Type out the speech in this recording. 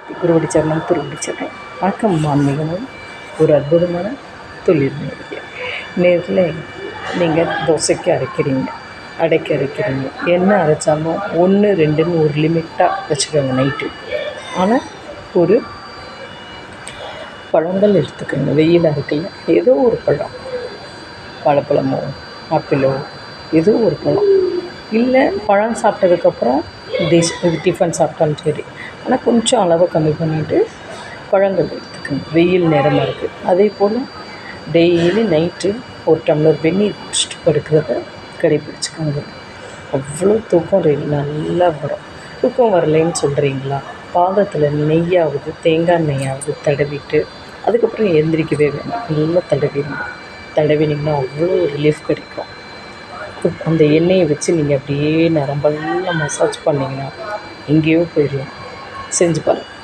குருவடி சரணம் திருவடி சரணம். வணக்கம் ஆன்மீகம். ஒரு அற்புதமான தொழில் நேரில் நீங்கள் தோசைக்கு அரைக்கிறீங்க. என்ன அரைச்சாலும் 1 2ன்னு ஒரு லிமிட்டாக வச்சுக்கோங்க நைட்டு. ஆனால் ஒரு பழங்கள் எடுத்துக்கோங்க. வெயிலாக இருக்குல்ல, ஏதோ ஒரு பழம், வாழைப்பழமோ ஆப்பிளோ ஏதோ ஒரு பழம். இல்லை பழம் சாப்பிட்டதுக்கப்புறம் இது டிஃபன் சாப்பிட்டாலும் சரி, ஆனால் கொஞ்சம் அளவை கம்மி பண்ணிவிட்டு பழங்கள் எடுத்துக்கணும். வெயில் நேரமாக இருக்குது. அதே போல் டெய்லி நைட்டு ஒரு டம்ளர் வெந்நீர் குடிச்சிட்டு படுக்கிறத கடைப்பிடிச்சிக்கோங்க. அவ்வளோ தூக்கம் நல்லா வரும். தூக்கம் வரலைன்னு சொல்கிறீங்களா, பாதத்தில் நெய்யாவது தேங்காய் நெய்யாவது தடவிட்டு அதுக்கப்புறம் எந்திரிக்கவே வேண்டாம். நல்லா தடவினீங்கன்னா அவ்வளோ ரிலீஃப் கிடைக்கும். அந்த எண்ணெயை வச்சு நீங்கள் அப்படியே நரம்பெல்லாம் மசாஜ் பண்ணிங்கன்னா எங்கேயோ போயிடலாம். செஞ்சு பாருங்கள்.